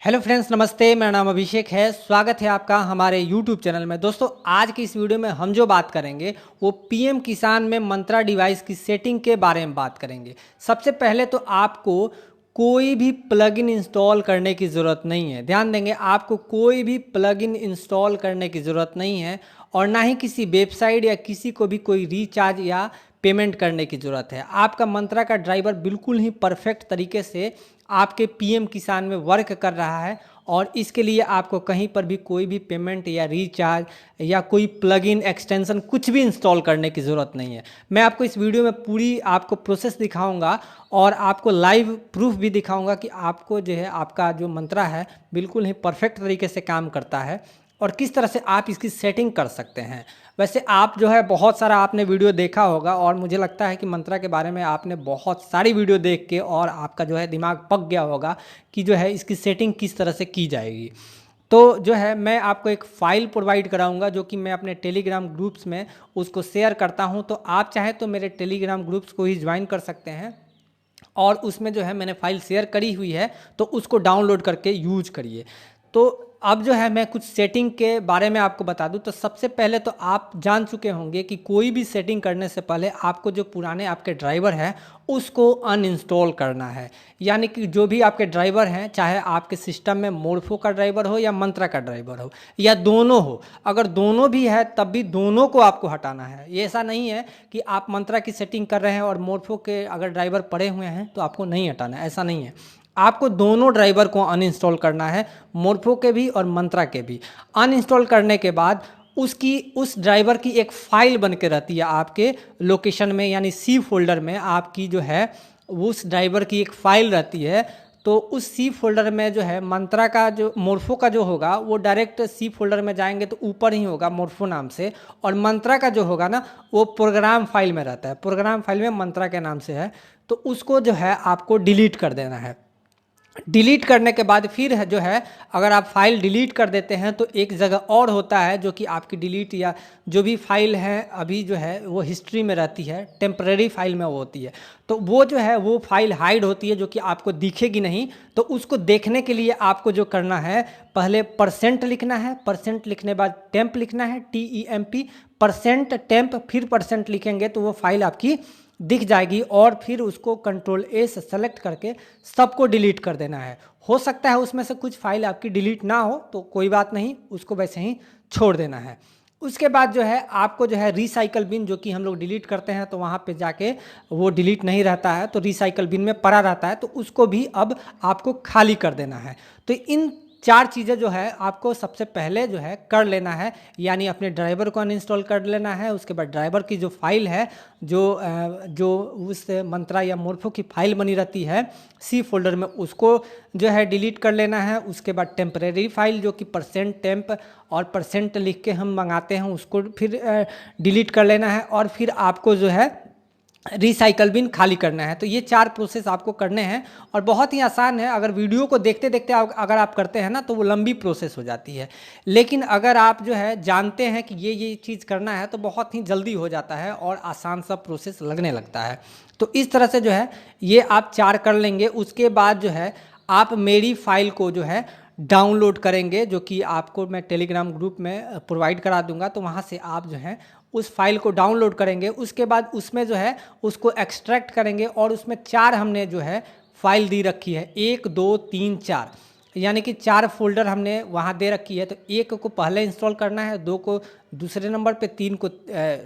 Hello friends, नमस्ते। मेरा नाम अभिषेक है। स्वागत है आपका हमारे यूट्यूब चैनल में। दोस्तों, आज की इस वीडियो में हम जो बात करेंगे वो पीएम किसान में मंत्रा डिवाइस की सेटिंग के बारे में बात करेंगे। सबसे पहले तो आपको कोई भी प्लगइन इंस्टॉल करने की ज़रूरत नहीं है। ध्यान देंगे, आपको कोई भी प्लगइन इंस्टॉल करने की ज़रूरत नहीं है और ना ही किसी वेबसाइट या किसी को भी कोई रिचार्ज या पेमेंट करने की ज़रूरत है। आपका मंत्रा का ड्राइवर बिल्कुल ही परफेक्ट तरीके से आपके पीएम किसान में वर्क कर रहा है और इसके लिए आपको कहीं पर भी कोई भी पेमेंट या रिचार्ज या कोई प्लगइन एक्सटेंशन कुछ भी इंस्टॉल करने की ज़रूरत नहीं है। मैं आपको इस वीडियो में पूरी आपको प्रोसेस दिखाऊंगा और आपको लाइव प्रूफ भी दिखाऊंगा कि आपको जो है आपका जो मंत्रा है बिल्कुल ही परफेक्ट तरीके से काम करता है और किस तरह से आप इसकी सेटिंग कर सकते हैं। वैसे आप जो है बहुत सारा आपने वीडियो देखा होगा और मुझे लगता है कि मंत्रा के बारे में आपने बहुत सारी वीडियो देख के और आपका जो है दिमाग पक गया होगा कि जो है इसकी सेटिंग किस तरह से की जाएगी। तो जो है मैं आपको एक फ़ाइल प्रोवाइड कराऊंगा जो कि मैं अपने टेलीग्राम ग्रुप्स में उसको शेयर करता हूं। तो आप चाहें तो मेरे टेलीग्राम ग्रुप्स को ही ज्वाइन कर सकते हैं और उसमें जो है मैंने फ़ाइल शेयर करी हुई है, तो उसको डाउनलोड करके यूज करिए। तो अब जो है मैं कुछ सेटिंग के बारे में आपको बता दूं। तो सबसे पहले तो आप जान चुके होंगे कि कोई भी सेटिंग करने से पहले आपको जो पुराने आपके ड्राइवर हैं उसको अनइंस्टॉल करना है। यानी कि जो भी आपके ड्राइवर हैं, चाहे आपके सिस्टम में मोर्फो का ड्राइवर हो या मंत्रा का ड्राइवर हो या दोनों हो, अगर दोनों भी है तब भी दोनों को आपको हटाना है। ये ऐसा नहीं है कि आप मंत्रा की सेटिंग कर रहे हैं और मोर्फो के अगर ड्राइवर पड़े हुए हैं तो आपको नहीं हटाना है, ऐसा नहीं है। आपको दोनों ड्राइवर को अनइंस्टॉल करना है, मोर्फो के भी और मंत्रा के भी। अनइंस्टॉल करने के बाद उसकी उस ड्राइवर की एक फ़ाइल बन के रहती है आपके लोकेशन में, यानी सी फोल्डर में आपकी जो है उस ड्राइवर की एक फ़ाइल रहती है। तो उस सी फोल्डर में जो है मंत्रा का जो मोर्फो का जो होगा वो डायरेक्ट सी फोल्डर में जाएंगे तो ऊपर ही होगा मोर्फो नाम से, और मंत्रा का जो होगा ना वो प्रोग्राम फाइल में रहता है। प्रोग्राम फाइल में मंत्रा के नाम से है, तो उसको जो है आपको डिलीट कर देना है। डिलीट करने के बाद फिर है जो है, अगर आप फाइल डिलीट कर देते हैं तो एक जगह और होता है जो कि आपकी डिलीट या जो भी फाइल है अभी जो है वो हिस्ट्री में रहती है, टेम्परेरी फाइल में वो होती है। तो वो जो है वो फाइल हाइड होती है जो कि आपको दिखेगी नहीं। तो उसको देखने के लिए आपको जो करना है, पहले परसेंट लिखना है, परसेंट लिखने बाद टेम्प लिखना है, TEMP, परसेंट टेम्प, फिर परसेंट लिखेंगे तो वो फाइल आपकी दिख जाएगी और फिर उसको Ctrl+A से सेलेक्ट करके सबको डिलीट कर देना है। हो सकता है उसमें से कुछ फाइल आपकी डिलीट ना हो तो कोई बात नहीं, उसको वैसे ही छोड़ देना है। उसके बाद जो है आपको जो है रिसाइकल बिन, जो कि हम लोग डिलीट करते हैं तो वहाँ पे जाके वो डिलीट नहीं रहता है, तो रिसाइकल बिन में पड़ा रहता है, तो उसको भी अब आपको खाली कर देना है। तो इन चार चीज़ें जो है आपको सबसे पहले जो है कर लेना है, यानी अपने ड्राइवर को अनइंस्टॉल कर लेना है। उसके बाद ड्राइवर की जो फाइल है, जो उस मंत्रा या मोर्फो की फाइल बनी रहती है सी फोल्डर में, उसको जो है डिलीट कर लेना है। उसके बाद टेम्परेरी फाइल जो कि परसेंट टेम्प और परसेंट लिख के हम मंगाते हैं उसको फिर डिलीट कर लेना है और फिर आपको जो है रिसाइकल बिन खाली करना है। तो ये चार प्रोसेस आपको करने हैं और बहुत ही आसान है। अगर वीडियो को देखते देखते अगर आप करते हैं ना तो वो लंबी प्रोसेस हो जाती है, लेकिन अगर आप जो है जानते हैं कि ये चीज़ करना है तो बहुत ही जल्दी हो जाता है और आसान सा प्रोसेस लगने लगता है। तो इस तरह से जो है ये आप चार कर लेंगे। उसके बाद जो है आप मेरी फाइल को जो है डाउनलोड करेंगे, जो कि आपको मैं टेलीग्राम ग्रुप में प्रोवाइड करा दूंगा। तो वहाँ से आप जो है उस फाइल को डाउनलोड करेंगे। उसके बाद उसमें जो है उसको एक्सट्रैक्ट करेंगे और उसमें चार हमने जो है फाइल दी रखी है, 1 2 3 4, यानी कि चार फोल्डर हमने वहाँ दे रखी है। तो एक को पहले इंस्टॉल करना है, दो को दूसरे नंबर पे, तीन को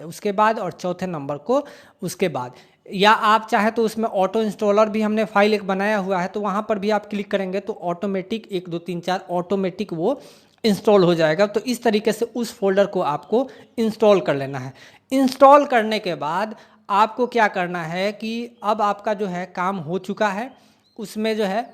उसके बाद और चौथे नंबर को उसके बाद। या आप चाहे तो उसमें ऑटो इंस्टॉलर भी हमने फाइल एक बनाया हुआ है, तो वहाँ पर भी आप क्लिक करेंगे तो ऑटोमेटिक 1 2 3 4 ऑटोमेटिक वो इंस्टॉल हो जाएगा। तो इस तरीके से उस फोल्डर को आपको इंस्टॉल कर लेना है। इंस्टॉल करने के बाद आपको क्या करना है कि अब आपका जो है काम हो चुका है, उसमें जो है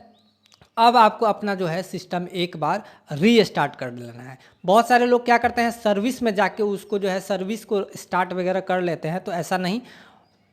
अब आपको अपना जो है सिस्टम एक बार रीस्टार्ट कर लेना है। बहुत सारे लोग क्या करते हैं, सर्विस में जाके उसको जो है सर्विस को स्टार्ट वगैरह कर लेते हैं, तो ऐसा नहीं।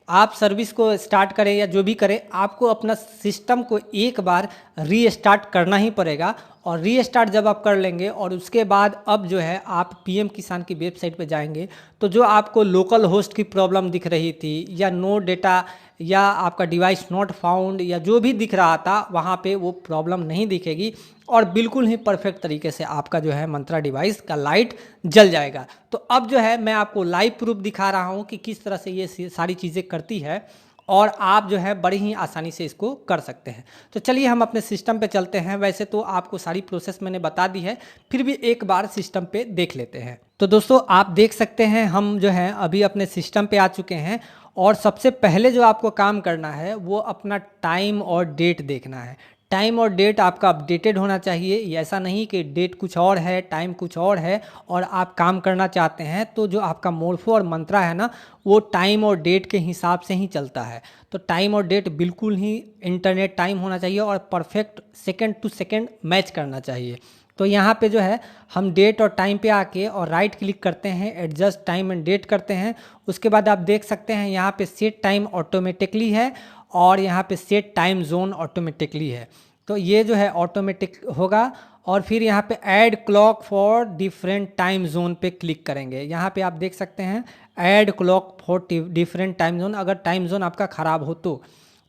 आप सर्विस को स्टार्ट करें या जो भी करें, आपको अपना सिस्टम को एक बार रीस्टार्ट करना ही पड़ेगा। और रीस्टार्ट जब आप कर लेंगे और उसके बाद अब जो है आप पीएम किसान की वेबसाइट पे जाएंगे तो जो आपको लोकल होस्ट की प्रॉब्लम दिख रही थी या नो डेटा या आपका डिवाइस नॉट फाउंड या जो भी दिख रहा था, वहाँ पे वो प्रॉब्लम नहीं दिखेगी। और बिल्कुल ही परफेक्ट तरीके से आपका जो है मंत्रा डिवाइस का लाइट जल जाएगा। तो अब जो है मैं आपको लाइव प्रूफ दिखा रहा हूँ कि किस तरह से ये सारी चीज़ें करती है और आप जो है बड़ी ही आसानी से इसको कर सकते हैं। तो चलिए हम अपने सिस्टम पे चलते हैं। वैसे तो आपको सारी प्रोसेस मैंने बता दी है, फिर भी एक बार सिस्टम पे देख लेते हैं। तो दोस्तों आप देख सकते हैं हम जो है अभी अपने सिस्टम पे आ चुके हैं और सबसे पहले जो आपको काम करना है वो अपना टाइम और डेट देखना है। टाइम और डेट आपका अपडेटेड होना चाहिए। ये ऐसा नहीं कि डेट कुछ और है टाइम कुछ और है और आप काम करना चाहते हैं तो जो आपका मोर्फो और मंत्रा है ना वो टाइम और डेट के हिसाब से ही चलता है। तो टाइम और डेट बिल्कुल ही इंटरनेट टाइम होना चाहिए और perfect second to second match करना चाहिए। तो यहाँ पे जो है हम डेट और टाइम पे आके और राइट क्लिक करते हैं, एडजस्ट टाइम एंड डेट करते हैं। उसके बाद आप देख सकते हैं यहाँ पे सेट टाइम ऑटोमेटिकली है और यहाँ पे सेट टाइम जोन ऑटोमेटिकली है। तो ये जो है ऑटोमेटिक होगा और फिर यहाँ पे add clock for different time zone पे क्लिक करेंगे। यहाँ पे आप देख सकते हैं add clock for different time zone. अगर टाइम जोन आपका ख़राब हो तो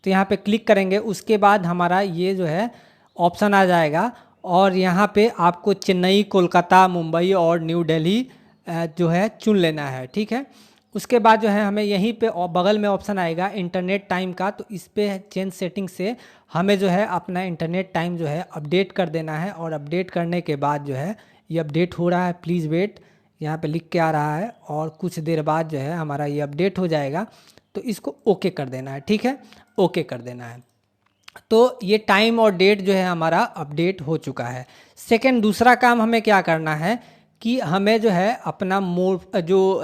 यहाँ पे क्लिक करेंगे। उसके बाद हमारा ये जो है ऑप्शन आ जाएगा और यहाँ पे आपको चेन्नई, कोलकाता, मुंबई और न्यू दिल्ली जो है चुन लेना है, ठीक है। उसके बाद जो है हमें यहीं पे बगल में ऑप्शन आएगा इंटरनेट टाइम का, तो इस पे चेंज सेटिंग से हमें जो है अपना इंटरनेट टाइम जो है अपडेट कर देना है। और अपडेट करने के बाद जो है ये अपडेट हो रहा है, प्लीज़ वेट, यहाँ पे लिख के आ रहा है और कुछ देर बाद जो है हमारा ये अपडेट हो जाएगा। तो इसको ओके कर देना है, ठीक है, ओके कर देना है। तो ये टाइम और डेट जो है हमारा अपडेट हो चुका है। सेकंड दूसरा काम हमें क्या करना है कि हमें जो है अपना जो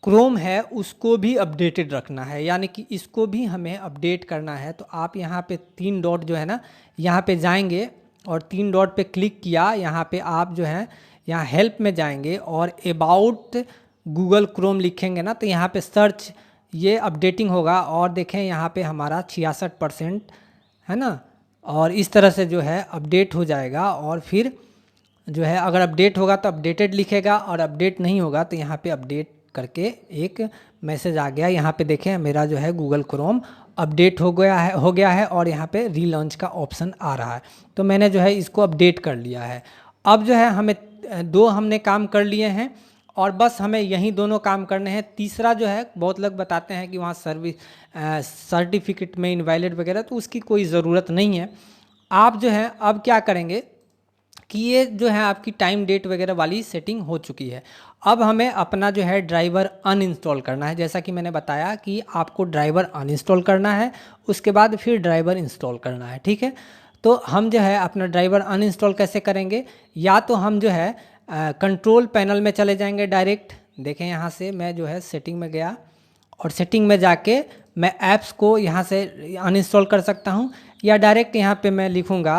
क्रोम है उसको भी अपडेटेड रखना है, यानी कि इसको भी हमें अपडेट करना है। तो आप यहाँ पे 3 डॉट जो है ना यहाँ पे जाएंगे और 3 डॉट पे क्लिक किया। यहाँ पे आप जो है यहाँ हेल्प में जाएंगे और अबाउट गूगल क्रोम लिखेंगे ना तो यहाँ पे सर्च ये अपडेटिंग होगा और देखें यहाँ पे हमारा 66% है ना। और इस तरह से जो है अपडेट हो जाएगा और फिर जो है अगर अपडेट होगा तो अपडेटेड लिखेगा और अपडेट नहीं होगा तो यहाँ पे अपडेट करके एक मैसेज आ गया। यहाँ पे देखें मेरा जो है गूगल क्रोम अपडेट हो गया है और यहाँ पे रीलॉन्च का ऑप्शन आ रहा है। तो मैंने जो है इसको अपडेट कर लिया है। अब जो है हमें 2 हमने काम कर लिए हैं और बस हमें यही दोनों काम करने हैं। तीसरा जो है बहुत लोग बताते हैं कि वहाँ सर्टिफिकेट में इनवैलिड वगैरह, तो उसकी कोई ज़रूरत नहीं है। आप जो है अब क्या करेंगे कि ये जो है आपकी टाइम डेट वगैरह वाली सेटिंग हो चुकी है। अब हमें अपना जो है ड्राइवर अनइंस्टॉल करना है। जैसा कि मैंने बताया कि आपको ड्राइवर अनइंस्टॉल करना है, उसके बाद फिर ड्राइवर इंस्टॉल करना है, ठीक है। तो हम जो है अपना ड्राइवर अनइंस्टॉल कैसे करेंगे, या तो हम जो है कंट्रोल पैनल में चले जाएंगे डायरेक्ट। देखें यहाँ से मैं जो है सेटिंग में गया और सेटिंग में जाके मैं ऐप्स को यहाँ से अनइंस्टॉल कर सकता हूँ, या डायरेक्ट यहाँ पे मैं लिखूँगा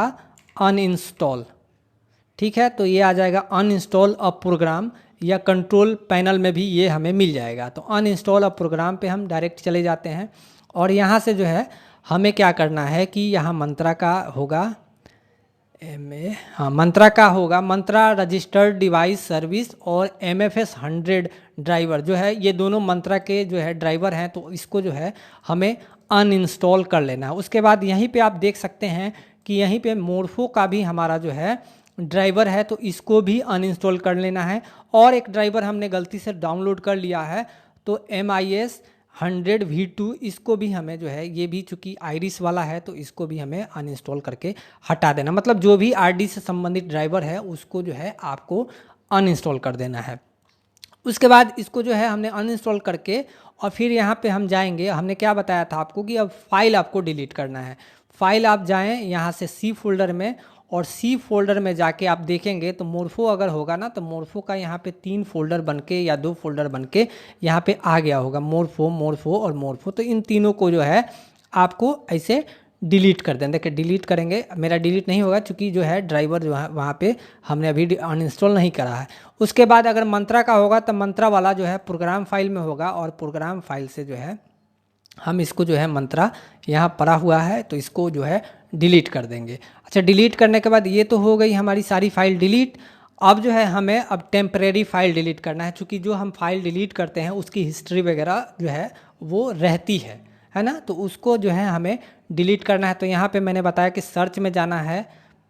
अनइंस्टॉल, ठीक है। तो ये आ जाएगा अनइंस्टॉल अ प्रोग्राम, या कंट्रोल पैनल में भी ये हमें मिल जाएगा। तो अनइंस्टॉल अ प्रोग्राम पे हम डायरेक्ट चले जाते हैं और यहाँ से जो है हमें क्या करना है कि यहाँ मंत्रा का होगा मंत्रा का होगा, मंत्रा रजिस्टर्ड डिवाइस सर्विस और MFS 100 ड्राइवर जो है, ये दोनों मंत्रा के जो है ड्राइवर हैं। तो इसको जो है हमें अनइंस्टॉल कर लेना है। उसके बाद यहीं पे आप देख सकते हैं कि यहीं पे मोर्फो का भी हमारा जो है ड्राइवर है, तो इसको भी अनइंस्टॉल कर लेना है। और एक ड्राइवर हमने गलती से डाउनलोड कर लिया है, तो MIS 100 V2, इसको भी हमें जो है, ये भी चूँकि आइरिस वाला है तो इसको भी हमें अनइंस्टॉल करके हटा देना। मतलब जो भी RD से संबंधित ड्राइवर है उसको जो है आपको अनइंस्टॉल कर देना है। उसके बाद इसको जो है हमने अनइंस्टॉल करके और फिर यहाँ पे हम जाएंगे। हमने क्या बताया था आपको कि अब फाइल आपको डिलीट करना है। फाइल आप जाएं यहाँ से C फोल्डर में, और C फोल्डर में जाके आप देखेंगे तो मोर्फो अगर होगा ना तो मोर्फो का यहाँ पे 3 फोल्डर बनके या 2 फोल्डर बनके यहाँ पे आ गया होगा, मोर्फो और मोर्फो। तो इन तीनों को जो है आपको ऐसे डिलीट कर दें। देखिए डिलीट करेंगे, मेरा डिलीट नहीं होगा क्योंकि जो है ड्राइवर जो है वहाँ पे हमने अभी अनइंस्टॉल नहीं करा है। उसके बाद अगर मंत्रा का होगा तो मंत्रा वाला जो है प्रोग्राम फाइल में होगा और प्रोग्राम फाइल से जो है हम इसको जो है मंत्रा यहाँ पड़ा हुआ है तो इसको जो है डिलीट कर देंगे। अच्छा, डिलीट करने के बाद ये तो हो गई हमारी सारी फाइल डिलीट। अब जो है हमें अब टेम्परेरी फाइल डिलीट करना है, क्योंकि जो हम फाइल डिलीट करते हैं उसकी हिस्ट्री वगैरह जो है वो रहती है ना। तो उसको जो है हमें डिलीट करना है। तो यहाँ पे मैंने बताया कि सर्च में जाना है,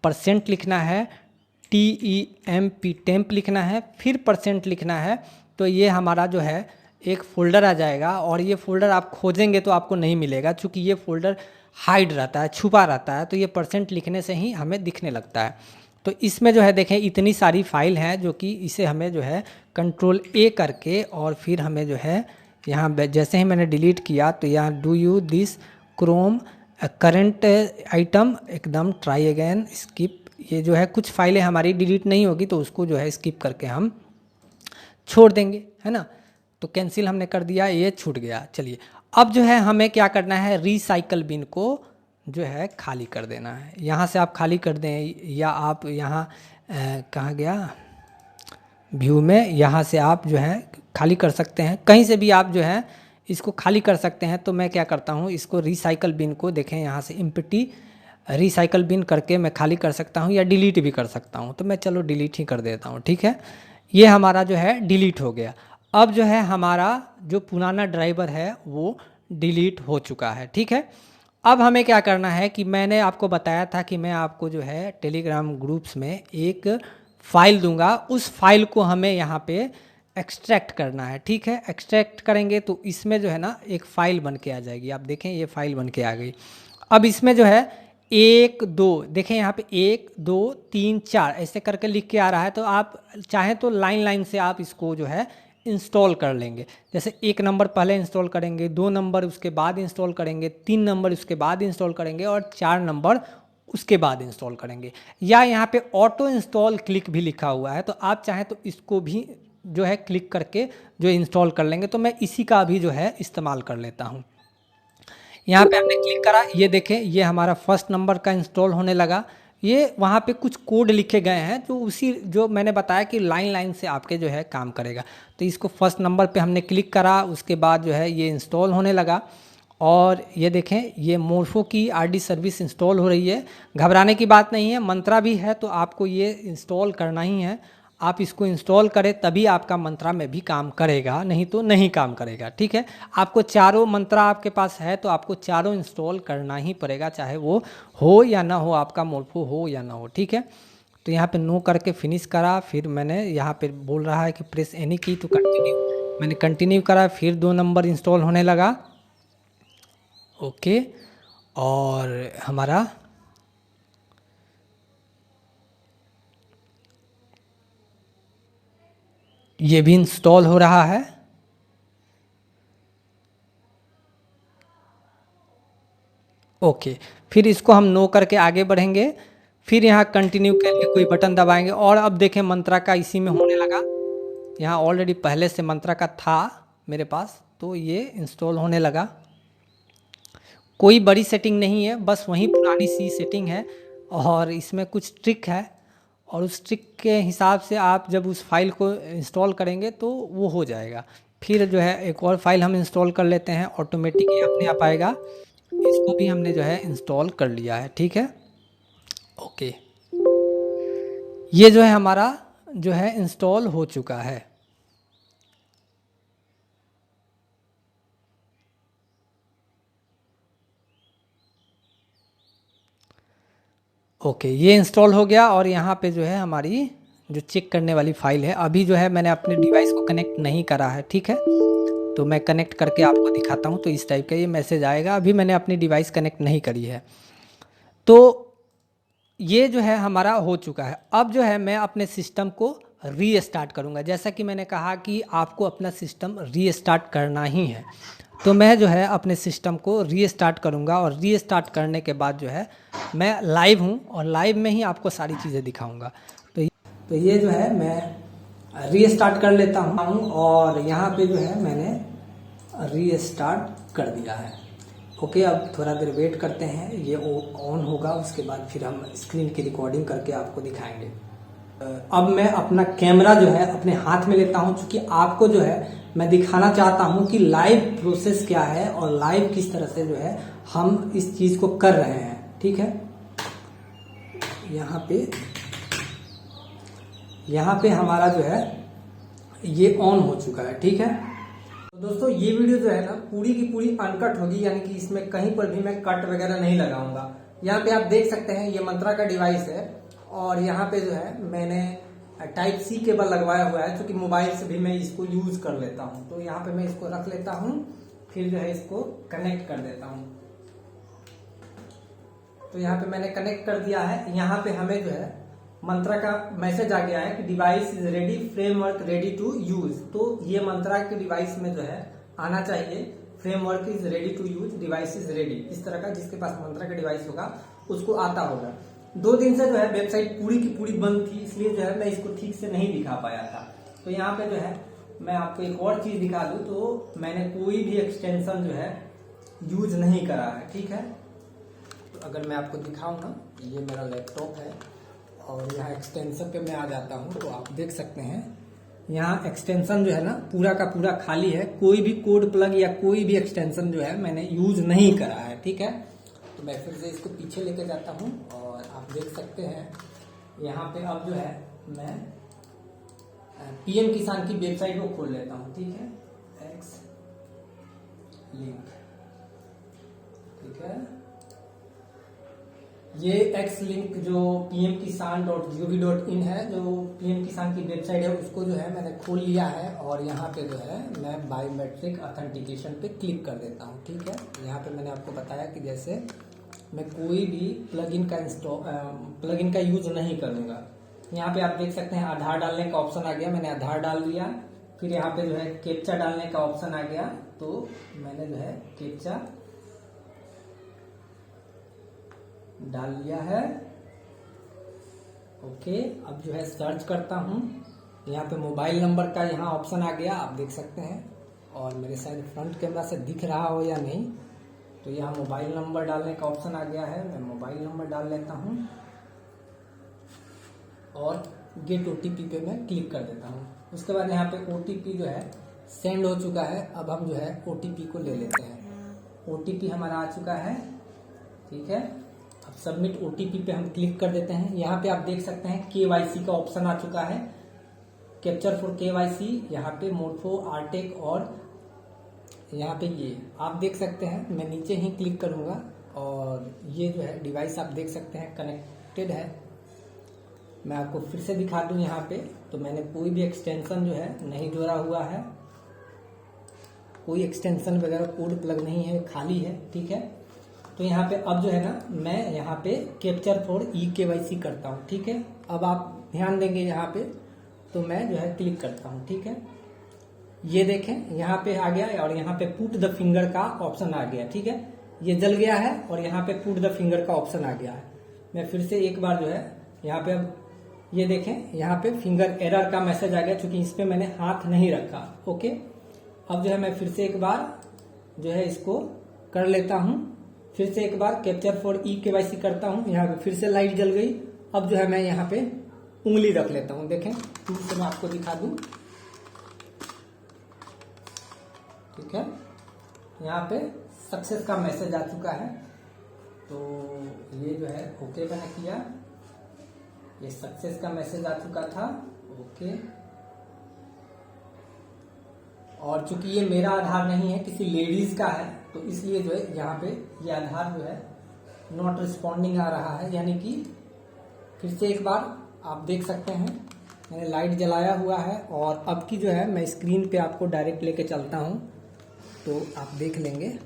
परसेंट लिखना है, TEMP टेम्प लिखना है, फिर परसेंट लिखना है। तो ये हमारा जो है एक फ़ोल्डर आ जाएगा और ये फ़ोल्डर आप खोजेंगे तो आपको नहीं मिलेगा, क्योंकि ये फ़ोल्डर हाइड रहता है, छुपा रहता है। तो ये परसेंट लिखने से ही हमें दिखने लगता है। तो इसमें जो है देखें इतनी सारी फाइल हैं, जो कि इसे हमें जो है कंट्रोल A करके और फिर हमें जो है यहाँ जैसे ही मैंने डिलीट किया तो यहाँ do you this Chrome current item एकदम ट्राई अगेन स्किप, ये जो है कुछ फाइलें हमारी डिलीट नहीं होगी तो उसको जो है स्किप करके हम छोड़ देंगे, है ना। तो कैंसिल हमने कर दिया, ये छूट गया। चलिए अब जो है हमें क्या करना है, रिसाइकल बिन को जो है खाली कर देना है। यहाँ से आप खाली कर दें या आप यहाँ कहाँ गया व्यू में, यहाँ से आप जो है खाली कर सकते हैं, कहीं से भी आप जो है इसको खाली कर सकते हैं। तो मैं क्या करता हूँ, इसको रिसाइकल बिन को देखें यहाँ से एम्प्टी रिसाइकल बिन करके मैं खाली कर सकता हूँ या डिलीट भी कर सकता हूँ। तो मैं चलो डिलीट ही कर देता हूँ, ठीक है। ये हमारा जो है डिलीट हो गया। अब जो है हमारा जो पुराना ड्राइवर है वो डिलीट हो चुका है, ठीक है। अब हमें क्या करना है कि मैंने आपको बताया था कि मैं आपको जो है टेलीग्राम ग्रुप्स में एक फ़ाइल दूंगा, उस फाइल को हमें यहाँ पे एक्सट्रैक्ट करना है, ठीक है। एक्सट्रैक्ट करेंगे तो इसमें जो है ना एक फ़ाइल बन के आ जाएगी। आप देखें ये फ़ाइल बन के आ गई। अब इसमें जो है 1 2 देखें यहाँ पे 1 2 3 4 ऐसे करके लिख के आ रहा है। तो आप चाहें तो लाइन लाइन से आप इसको जो है इंस्टॉल कर लेंगे। जैसे 1 नंबर पहले इंस्टॉल करेंगे, 2 नंबर उसके बाद इंस्टॉल करेंगे, 3 नंबर उसके बाद इंस्टॉल करेंगे और 4 नंबर उसके बाद इंस्टॉल करेंगे। या यहाँ पे ऑटो इंस्टॉल क्लिक भी लिखा हुआ है, तो आप चाहें तो इसको भी जो है क्लिक करके जो इंस्टॉल कर लेंगे। तो मैं इसी का भी जो है इस्तेमाल कर लेता हूँ। यहाँ पे हमने क्लिक करा, ये देखें ये हमारा फर्स्ट नंबर का इंस्टॉल होने लगा। ये वहाँ पे कुछ कोड लिखे गए हैं जो उसी जो मैंने बताया कि लाइन लाइन से आपके जो है काम करेगा। तो इसको फर्स्ट नंबर पे हमने क्लिक करा, उसके बाद जो है ये इंस्टॉल होने लगा। और ये देखें ये मोर्फो की RD सर्विस इंस्टॉल हो रही है। घबराने की बात नहीं है, मंत्रा भी है तो आपको ये इंस्टॉल करना ही है। आप इसको इंस्टॉल करें तभी आपका मंत्रा में भी काम करेगा, नहीं तो नहीं काम करेगा, ठीक है। आपको चारों मंत्रा आपके पास है तो आपको चारों इंस्टॉल करना ही पड़ेगा, चाहे वो हो या ना हो, आपका मोर्फो हो या ना हो, ठीक है। तो यहाँ पे नो करके फिनिश करा, फिर मैंने यहाँ पे बोल रहा है कि प्रेस एनी की, तो कंटिन्यू, मैंने कंटिन्यू करा, फिर 2 नंबर इंस्टॉल होने लगा। ओके, और हमारा ये भी इंस्टॉल हो रहा है। ओके, फिर इसको हम नो करके आगे बढ़ेंगे, फिर यहाँ कंटिन्यू करके कोई बटन दबाएंगे और अब देखें मंत्रा का इसी में होने लगा। यहाँ ऑलरेडी पहले से मंत्रा का था मेरे पास, तो ये इंस्टॉल होने लगा। कोई बड़ी सेटिंग नहीं है, बस वही पुरानी सी सेटिंग है और इसमें कुछ ट्रिक है और उस ट्रिक के हिसाब से आप जब उस फाइल को इंस्टॉल करेंगे तो वो हो जाएगा। फिर जो है एक और फाइल हम इंस्टॉल कर लेते हैं, ऑटोमेटिक ही अपने आप आएगा। इसको भी हमने जो है इंस्टॉल कर लिया है, ठीक है। ओके, ये जो है हमारा जो है इंस्टॉल हो चुका है। ओके, ये इंस्टॉल हो गया और यहाँ पे जो है हमारी जो चेक करने वाली फ़ाइल है, अभी जो है मैंने अपने डिवाइस को कनेक्ट नहीं करा है, ठीक है। तो मैं कनेक्ट करके आपको दिखाता हूँ। तो इस टाइप का ये मैसेज आएगा, अभी मैंने अपनी डिवाइस कनेक्ट नहीं करी है। तो ये जो है हमारा हो चुका है। अब जो है मैं अपने सिस्टम को रीस्टार्ट करूँगा। जैसा कि मैंने कहा कि आपको अपना सिस्टम रीस्टार्ट करना ही है, तो मैं जो है अपने सिस्टम को रीस्टार्ट करूँगा और रीस्टार्ट करने के बाद जो है मैं लाइव हूँ और लाइव में ही आपको सारी चीज़ें दिखाऊँगा। तो ये जो है मैं रीस्टार्ट कर लेता हूँ और यहाँ पे जो है मैंने रीस्टार्ट कर दिया है। ओके, अब थोड़ा देर वेट करते हैं, ये ऑन होगा, उसके बाद फिर हम स्क्रीन की रिकॉर्डिंग करके आपको दिखाएंगे। अब मैं अपना कैमरा जो है अपने हाथ में लेता हूं, क्योंकि आपको जो है मैं दिखाना चाहता हूं कि लाइव प्रोसेस क्या है और लाइव किस तरह से जो है हम इस चीज को कर रहे हैं, ठीक है। यहाँ पे हमारा जो है ये ऑन हो चुका है, ठीक है। तो दोस्तों ये वीडियो जो है ना पूरी की पूरी अनकट होगी, यानी कि इसमें कहीं पर भी मैं कट वगैरह नहीं लगाऊंगा। यहाँ पे आप देख सकते हैं ये मंत्रा का डिवाइस है और यहाँ पे जो है मैंने टाइप सी केबल लगवाया हुआ है, क्योंकि मोबाइल से भी मैं इसको यूज कर लेता हूँ। तो यहाँ पे मैं इसको रख लेता हूँ, फिर जो है इसको कनेक्ट कर देता हूँ। तो यहाँ पे मैंने कनेक्ट कर दिया है। यहाँ पे हमें जो है मंत्रा का मैसेज आ गया है कि device is ready, framework ready to use. तो ये मंत्रा के डिवाइस में जो है आना चाहिए framework is ready to use, device is ready, इस तरह का जिसके पास मंत्रा का डिवाइस होगा उसको आता होगा। 2 दिन से जो है वेबसाइट पूरी की पूरी बंद थी, इसलिए जो है मैं इसको ठीक से नहीं दिखा पाया था। तो यहाँ पे जो है मैं आपको एक और चीज दिखा दूं, तो मैंने कोई भी एक्सटेंशन जो है यूज नहीं करा है, ठीक है। तो अगर मैं आपको दिखाऊं ना, ये मेरा लैपटॉप है और यहाँ एक्सटेंशन पे मैं आ जाता हूँ, तो आप देख सकते हैं यहाँ एक्सटेंशन जो है ना पूरा का पूरा खाली है। कोई भी कोड प्लग या कोई भी एक्सटेंशन जो है मैंने यूज नहीं करा है, ठीक है। तो मैं फिर से इसको पीछे लेके जाता हूँ और आप देख सकते हैं यहाँ पे अब जो है मैं पीएम किसान की वेबसाइट को खोल लेता हूँ, ठीक है। एक्स लिंक, ठीक है। ये एक्स लिंक जो pmkisan.gov.in है, जो पीएम किसान की वेबसाइट है, उसको जो है मैंने खोल लिया है और यहाँ पे जो है मैं बायोमेट्रिक ऑथेंटिकेशन पे क्लिक कर देता हूँ, ठीक है। यहाँ पे मैंने आपको बताया कि जैसे मैं कोई भी प्लगइन का यूज नहीं करूँगा। यहाँ पे आप देख सकते हैं आधार डालने का ऑप्शन आ गया, मैंने आधार डाल दिया। फिर यहाँ पे जो है कैप्चा डालने का ऑप्शन आ गया, तो मैंने जो है कैप्चा डाल लिया है। ओके, अब जो है सर्च करता हूँ। यहाँ पे मोबाइल नंबर का यहाँ ऑप्शन आ गया, आप देख सकते हैं। और मेरे शायद फ्रंट कैमरा से दिख रहा हो या नहीं, तो यहाँ मोबाइल नंबर डालने का ऑप्शन आ गया है। मैं मोबाइल नंबर डाल लेता हूँ और गेट ओटीपी पे मैं क्लिक कर देता हूँ। उसके बाद यहाँ पे ओटीपी जो है सेंड हो चुका है। अब हम जो है ओटीपी को ले लेते हैं। ओटीपी हमारा आ चुका है, ठीक है। अब सबमिट ओटीपी पे हम क्लिक कर देते हैं। यहाँ पे आप देख सकते हैं केवाईसी का ऑप्शन आ चुका है, कैप्चर फॉर केवाईसी, यहाँ पे मोडफो आरटेक, और यहाँ पे ये आप देख सकते हैं। मैं नीचे ही क्लिक करूँगा और ये जो है डिवाइस आप देख सकते हैं कनेक्टेड है। मैं आपको फिर से दिखा दूं यहाँ पे, तो मैंने कोई भी एक्सटेंशन जो है नहीं जोड़ा हुआ है, कोई एक्सटेंशन वगैरह कोड प्लग नहीं है, खाली है, ठीक है। तो यहाँ पे अब जो है ना मैं यहाँ पे कैप्चर फॉर ई-केवाईसी करता हूँ, ठीक है। अब आप ध्यान देंगे यहाँ पे, तो मैं जो है क्लिक करता हूँ, ठीक है। ये देखें यहाँ पे आ गया और यहाँ पे पुट द फिंगर का ऑप्शन आ गया, ठीक है। ये जल गया है और यहाँ पे पुट द फिंगर का ऑप्शन आ गया है। मैं फिर से एक बार जो है यहाँ पे, अब ये देखें यहाँ पे फिंगर एरर का मैसेज आ गया, क्योंकि इस पे मैंने हाथ नहीं रखा। ओके, अब जो है मैं फिर से एक बार जो है इसको कर लेता हूँ। फिर से एक बार कैप्चर फॉर ई-केवाईसी करता हूँ। यहाँ पे फिर से लाइट जल गई। अब जो है मैं यहाँ पे उंगली रख लेता हूँ। देखें, टूल से मैं आपको दिखा दूँ, ठीक है। यहाँ पे सक्सेस का मैसेज आ चुका है। तो ये जो है ओके मैंने किया, ये सक्सेस का मैसेज आ चुका था। ओके, और चूंकि ये मेरा आधार नहीं है, किसी लेडीज का है, तो इसलिए जो है यहाँ पे ये आधार जो है नॉट रिस्पॉन्डिंग आ रहा है। यानी कि फिर से एक बार आप देख सकते हैं मैंने लाइट जलाया हुआ है। और अब की जो है मैं स्क्रीन पे आपको डायरेक्ट लेके चलता हूँ, तो आप देख लेंगे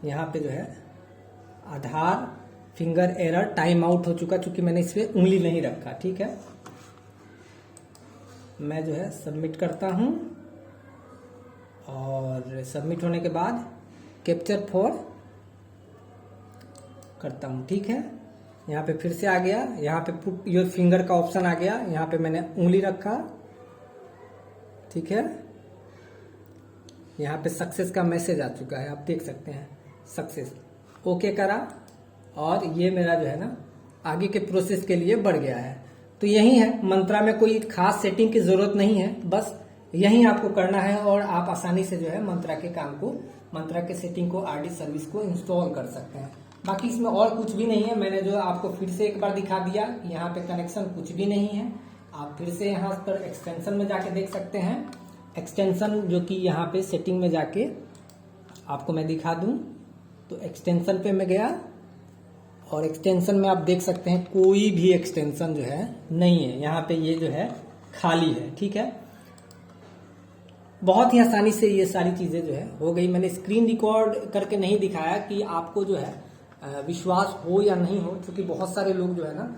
यहाँ पे जो है आधार फिंगर एरर टाइम आउट हो चुका, चूंकि मैंने इस पर उंगली नहीं रखा, ठीक है। मैं जो है सबमिट करता हूँ और सबमिट होने के बाद कैप्चर फॉर करता हूँ, ठीक है। यहाँ पे फिर से आ गया, यहाँ पे पुट योर फिंगर का ऑप्शन आ गया। यहाँ पे मैंने उंगली रखा, ठीक है। यहाँ पे सक्सेस का मैसेज आ चुका है, आप देख सकते हैं सक्सेस। ओके करा और ये मेरा जो है ना आगे के प्रोसेस के लिए बढ़ गया है। तो यही है, मंत्रा में कोई खास सेटिंग की जरूरत नहीं है, बस यही आपको करना है और आप आसानी से जो है मंत्रा के काम को, मंत्रा के सेटिंग को, आरडी सर्विस को इंस्टॉल कर सकते हैं। बाकी इसमें और कुछ भी नहीं है। मैंने जो आपको फिर से एक बार दिखा दिया, यहाँ पे कनेक्शन कुछ भी नहीं है। आप फिर से यहाँ पर एक्सटेंशन में जाके देख सकते हैं। एक्सटेंशन जो कि यहाँ पे सेटिंग में जाके आपको मैं दिखा दूं, तो एक्सटेंशन पे मैं गया और एक्सटेंशन में आप देख सकते हैं कोई भी एक्सटेंशन जो है नहीं है, यहाँ पे ये जो है खाली है। ठीक है, बहुत ही आसानी से ये सारी चीज़ें जो है हो गई। मैंने स्क्रीन रिकॉर्ड करके नहीं दिखाया कि आपको जो है विश्वास हो या नहीं हो, क्योंकि बहुत सारे लोग जो है ना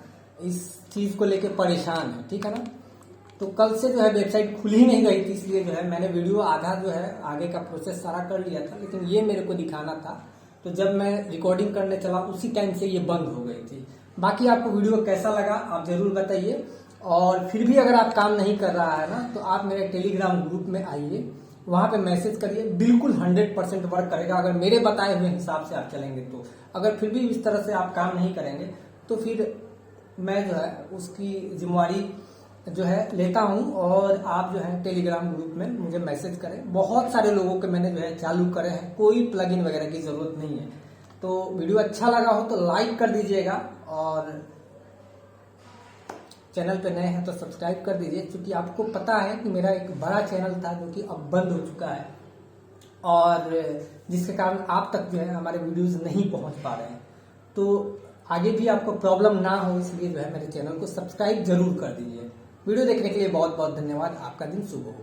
इस चीज़ को लेके परेशान है। ठीक है ना, तो कल से जो है वेबसाइट खुल ही नहीं रही थी, इसलिए जो है मैंने वीडियो आधा जो है आगे का प्रोसेस सारा कर लिया था, लेकिन ये मेरे को दिखाना था। तो जब मैं रिकॉर्डिंग करने चला उसी टाइम से ये बंद हो गई थी। बाकी आपको वीडियो कैसा लगा आप जरूर बताइए, और फिर भी अगर आप काम नहीं कर रहा है ना तो आप मेरे टेलीग्राम ग्रुप में आइए, वहां पे मैसेज करिए, बिल्कुल 100% वर्क करेगा अगर मेरे बताए हुए हिसाब से आप चलेंगे तो। अगर फिर भी इस तरह से आप काम नहीं करेंगे तो फिर मैं जो है उसकी जिम्मेवारी जो है लेता हूं, और आप जो है टेलीग्राम ग्रुप में मुझे मैसेज करें। बहुत सारे लोगों के मैंने जो है चालू करे हैं, कोई प्लगइन वगैरह की जरूरत नहीं है। तो वीडियो अच्छा लगा हो तो लाइक कर दीजिएगा, और चैनल पे नए हैं तो सब्सक्राइब कर दीजिए, क्योंकि आपको पता है कि मेरा एक बड़ा चैनल था जो कि अब बंद हो चुका है, और जिसके कारण आप तक जो है हमारे वीडियोस नहीं पहुंच पा रहे हैं। तो आगे भी आपको प्रॉब्लम ना हो, इसलिए जो है मेरे चैनल को सब्सक्राइब जरूर कर दीजिए। वीडियो देखने के लिए बहुत बहुत धन्यवाद। आपका दिन शुभ हो।